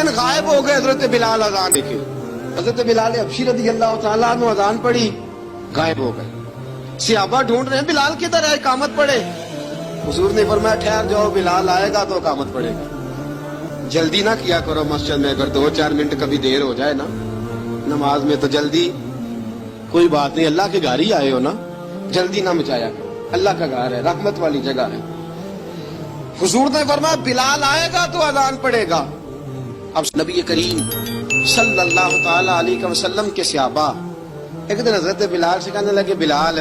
دن غائب ہو گئے حضرت بلال اذان دیکھے. حضرت بلال حبشی رضی اللہ تعالیٰ عنہ اذان پڑھی, غائب ہو گئے. صحابہ ڈھونڈ رہے ہیں بلال کدھر ہے, اقامت پڑھے. حضور نے فرمایا ٹھہر جاؤ, بلال آئے گا تو اقامت پڑھے گا. جلدی نہ کیا کرو مسجد میں, اگر 2-4 منٹ کبھی دیر ہو جائے نا نماز میں تو جلدی کوئی بات نہیں, اللہ کے گھر ہی آئے ہو نا, جلدی نہ مچایا کرو, اللہ کا گھر ہے, رحمت والی جگہ ہے. حضور نے فرمایا بلال آئے گا تو اذان پڑھے گا. اب نبی کریم صلی اللہ تعالی علیہ وسلم کے صحابہ ایک دن حضرت بلال سے کہنے لگے, بلال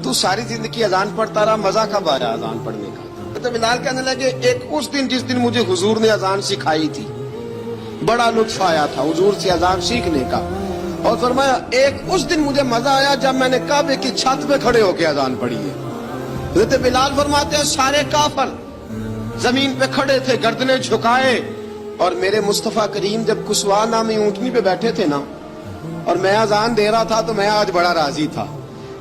تو ساری زندگی اذان پڑھتا رہا, مزہ کب آیا اذان پڑھنے کا؟ حضرت بلال کہنے لگے, ایک اس دن جس دن مجھے حضور نے اذان سکھائی تھی, بڑا لطف آیا تھا حضور سے اذان سیکھنے کا. اور فرمایا ایک اس دن مجھے مزہ آیا جب میں نے کعبے کی چھت پہ کھڑے ہو کے اذان پڑھی ہے. حضرت بلال فرماتے ہیں سارے کافر زمین پہ کھڑے تھے, گردنیں جھکائے, اور میرے مصطفیٰ کریم جب کسوا نامی اونٹنی پہ بیٹھے تھے نا, اور میں اذان دے رہا تھا تو میں آج بڑا راضی تھا.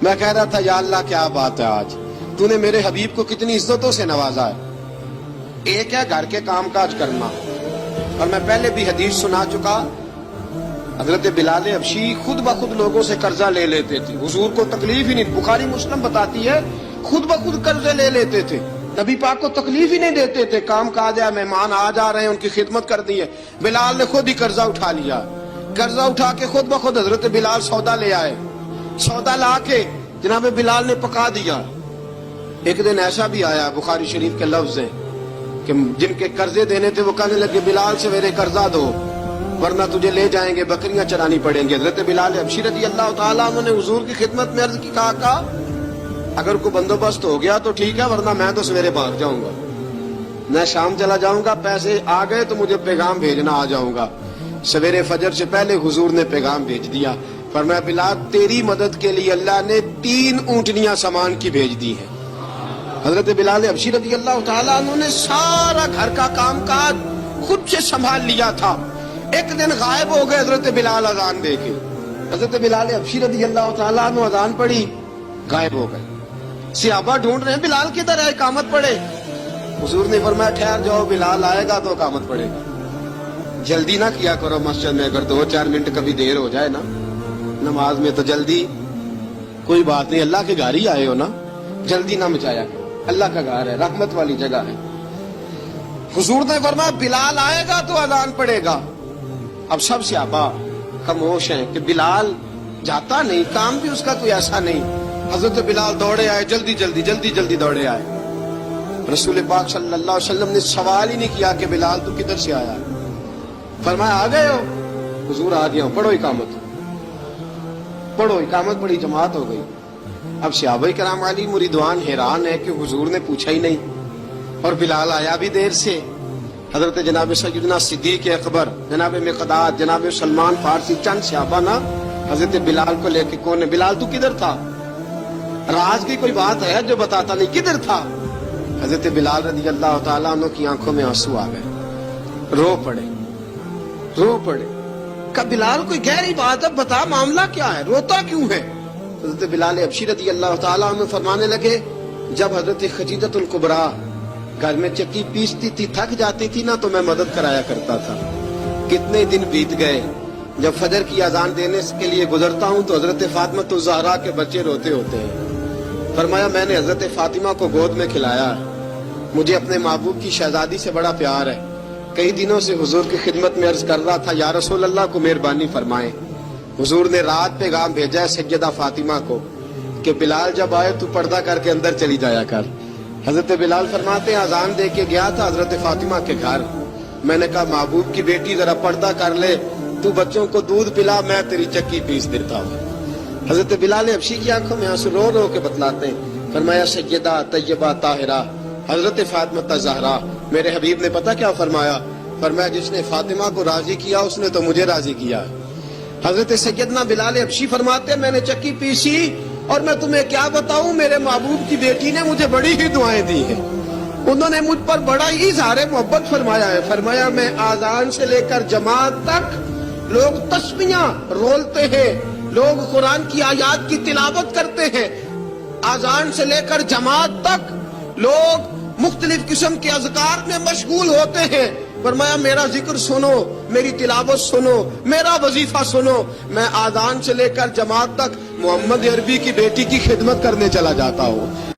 میں کہہ رہا تھا یا اللہ کیا بات ہے, آج تو نے میرے حبیب کو کتنی عزتوں سے نوازا ہے. ایک ہے گھر کے کام کاج کرنا, اور میں پہلے بھی حدیث سنا چکا, حضرت بلال حبشی خود بخود لوگوں سے قرضہ لے لیتے تھے, حضور کو تکلیف ہی نہیں. بخاری مسلم بتاتی ہے خود بخود قرضے لے لیتے تھے, نبی پاک کو تکلیف ہی نہیں دیتے تھے. کام کاج ہے, مہمان آ جا رہے ہیں, ان کی خدمت کر دی ہے. بلال نے خود ہی قرضہ اٹھا لیا, قرضہ اٹھا کے خود بخود حضرت بلال سودا لے آئے, سودا لا کے جناب بلال نے پکا دیا. ایک دن ایسا بھی آیا, بخاری شریف کے لفظ ہیں کہ جن کے قرضے دینے تھے وہ کہنے لگے بلال سے میرے قرضہ دو ورنہ تجھے لے جائیں گے, بکریاں چرانی پڑیں گے. حضرت بلال حبشی رضی اللہ تعالیٰ عنہ نے حضور کی خدمت میں عرض کی, کہا اگر کوئی بندوبست ہو گیا تو ٹھیک ہے, ورنہ میں تو سویرے بھاگ جاؤں گا, میں شام چلا جاؤں گا, پیسے آ گئے تو مجھے پیغام بھیجنا, آ جاؤں گا. سویرے فجر سے پہلے حضور نے پیغام بھیج دیا. فرمایا بلال تیری مدد کے لیے اللہ نے 3 اونٹنیاں سامان کی بھیج دی ہیں. حضرت بلال حبشی رضی اللہ تعالیٰ عنہ نے سارا گھر کا کام کاج خود سے سنبھال لیا تھا. ایک دن غائب ہو گئے حضرت بلال اذان دے کے. حضرت بلال حبشی رضی اللہ تعالیٰ عنہ اذان پڑھی, غائب ہو گئے. صحابہ ڈھونڈ رہے ہیں بلال کدھر ہے, اقامت پڑھے. حضور نے فرمایا ٹھہر جاؤ, بلال آئے گا تو اقامت پڑھے گا. جلدی نہ کیا کرو مسجد میں, اگر 2-4 منٹ کبھی دیر ہو جائے نا نماز میں تو جلدی کوئی بات نہیں, اللہ کے گھر ہی آئے ہو نا, جلدی نہ مچایا کرو, اللہ کا گھر ہے, رحمت والی جگہ ہے. حضور نے فرمایا بلال آئے گا تو اذان پڑھے گا. اب سب صحابہ خاموش ہیں کہ بلال جاتا نہیں, کام بھی اس کا کوئی ایسا نہیں. حضرت بلال دوڑے آئے, جلدی دوڑے آئے. رسول پاک صلی اللہ علیہ وسلم نے سوال ہی نہیں کیا کہ بلال تو کدھر سے آیا, فرمایا آ گئے ہو. حضور آ گیا ہوں, پڑھو اقامت, پڑھی, جماعت ہو گئی. اب صحابہ کرام علی مریدوان حیران ہے کہ حضور نے پوچھا ہی نہیں, اور بلال آیا بھی دیر سے. حضرت جناب سیدنا صدیق اکبر, جناب مقداد, جناب سلمان فارسی, چند صحابہ نا حضرت بلال کو لے کے, کون ہے بلال تو کدھر تھا, راز کی کوئی بات ہے جو بتاتا نہیں, کدھر تھا. حضرت بلال رضی اللہ تعالیٰ عنہ کی آنکھوں میں آنسو آ گئے, رو پڑے. کہ بلال کوئی گہری بات ہے, بتا معاملہ کیا ہے, روتا کیوں ہے. حضرت بلال حبشی رضی اللہ تعالیٰ عنہ فرمانے لگے, جب حضرت خدیجہ الکبریٰ گھر میں چکی پیستی تھی, تھک جاتی تھی نا, تو میں مدد کرایا کرتا تھا. کتنے دن بیت گئے, جب فجر کی اذان دینے کے لیے گزرتا ہوں تو حضرت فاطمہ الزہرا کے بچے روتے ہوتے ہیں. فرمایا میں نے حضرت فاطمہ کو گود میں کھلایا, مجھے اپنے محبوب کی شہزادی سے بڑا پیار ہے. کئی دنوں سے حضور کی خدمت میں عرض کر رہا تھا یا رسول اللہ کو مہربانی فرمائیں. حضور نے رات پیغام بھیجا ہے سیدہ فاطمہ کو کہ بلال جب آئے تو پردہ کر کے اندر چلی جایا کر. حضرت بلال فرماتے ہیں اذان دے کے گیا تھا حضرت فاطمہ کے گھر, میں نے کہا محبوب کی بیٹی ذرا پردہ کر لے, تو بچوں کو دودھ پلا, میں تیری چکی پیس دیتا ہوں. حضرت بلال حبشی کی آنکھوں میں آنسو رو رو کے بتلاتے ہیں. فرمایا سیدہ طیبہ طاہرہ حضرت فاطمہ الزہرا, میرے حبیب نے پتہ کیا فرمایا, فرمایا جس نے فاطمہ کو راضی کیا اس نے تو مجھے راضی کیا. حضرت سیدنا بلال حبشی فرماتے ہیں میں نے چکی پیسی, اور میں تمہیں کیا بتاؤں, میرے محبوب کی بیٹی نے مجھے بڑی ہی دعائیں دی ہیں, انہوں نے مجھ پر بڑا ہی اظہار محبت فرمایا ہے. فرمایا میں آذان سے لے کر جماعت تک لوگ تسبیحاں رولتے ہیں, لوگ قرآن کی آیات کی تلاوت کرتے ہیں, آذان سے لے کر جماعت تک لوگ مختلف قسم کے اذکار میں مشغول ہوتے ہیں, فرمایا میرا ذکر سنو، میری تلاوت سنو، میرا وظیفہ سنو، میں آذان سے لے کر جماعت تک محمد عربی کی بیٹی کی خدمت کرنے چلا جاتا ہوں۔